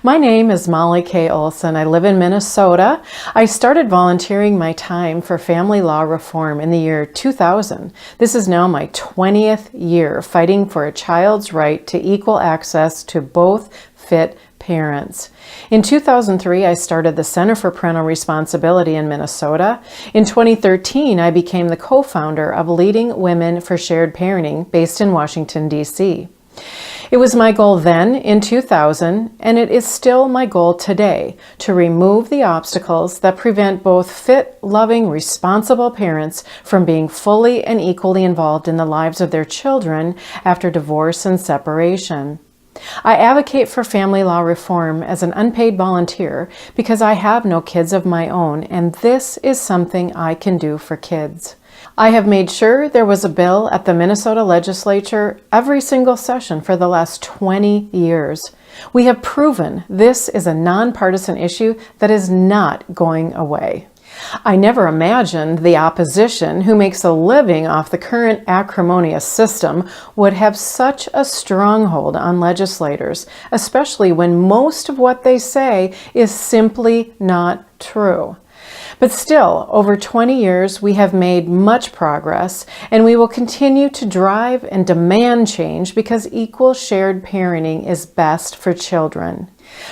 My name is Molly K. Olson. I live in Minnesota. I started volunteering my time for family law reform in the year 2000. This is now my 20th year fighting for a child's right to equal access to both fit parents. In 2003, I started the Center for Parental Responsibility in Minnesota. In 2013, I became the co-founder of Leading Women for Shared Parenting based in Washington, D.C. It was my goal then, in 2000, and it is still my goal today, to remove the obstacles that prevent both fit, loving, responsible parents from being fully and equally involved in the lives of their children after divorce and separation. I advocate for family law reform as an unpaid volunteer because I have no kids of my own, and this is something I can do for kids. I have made sure there was a bill at the Minnesota legislature every single session for the last 20 years. We have proven this is a nonpartisan issue that is not going away. I never imagined the opposition, who makes a living off the current acrimonious system, would have such a stronghold on legislators, especially when most of what they say is simply not true. But still, over 20 years, we have made much progress, and we will continue to drive and demand change because equal shared parenting is best for children.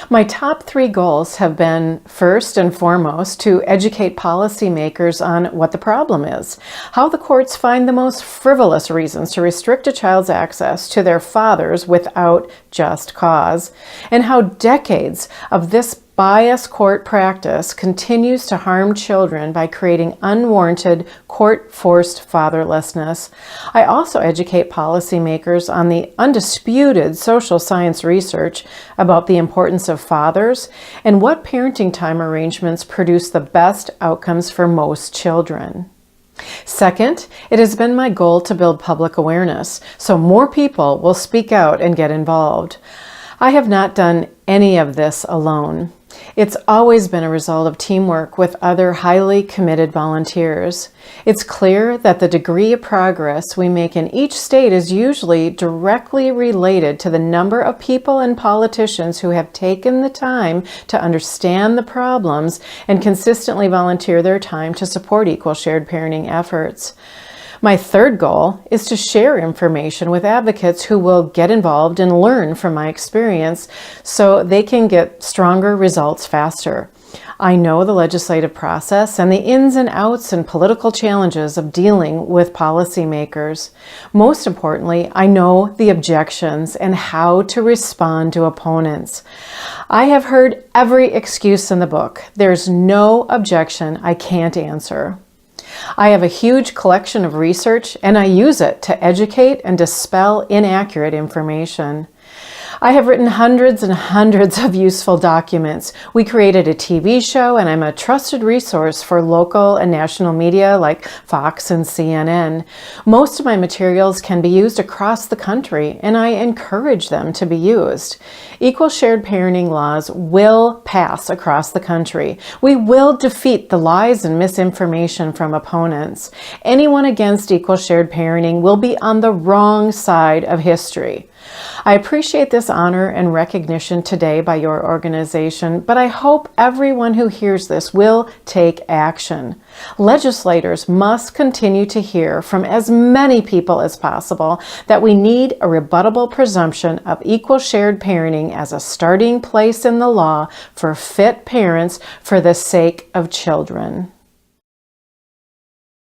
My top 3 goals have been, first and foremost, to educate policymakers on what the problem is, how the courts find the most frivolous reasons to restrict a child's access to their fathers without just cause, and how decades of this biased court practice continues to harm children by creating unwarranted court-forced fatherlessness. I also educate policymakers on the undisputed social science research about the importance of fathers and what parenting time arrangements produce the best outcomes for most children. Second, it has been my goal to build public awareness so more people will speak out and get involved. I have not done any of this alone. It's always been a result of teamwork with other highly committed volunteers. It's clear that the degree of progress we make in each state is usually directly related to the number of people and politicians who have taken the time to understand the problems and consistently volunteer their time to support equal shared parenting efforts. My third goal is to share information with advocates who will get involved and learn from my experience so they can get stronger results faster. I know the legislative process and the ins and outs and political challenges of dealing with policymakers. Most importantly, I know the objections and how to respond to opponents. I have heard every excuse in the book. There's no objection I can't answer. I have a huge collection of research, and I use it to educate and dispel inaccurate information. I have written hundreds and hundreds of useful documents. We created a TV show, and I'm a trusted resource for local and national media like Fox and CNN. Most of my materials can be used across the country, and I encourage them to be used. Equal shared parenting laws will pass across the country. We will defeat the lies and misinformation from opponents. Anyone against equal shared parenting will be on the wrong side of history. I appreciate this honor and recognition today by your organization, but I hope everyone who hears this will take action. Legislators must continue to hear from as many people as possible that we need a rebuttable presumption of equal shared parenting as a starting place in the law for fit parents for the sake of children.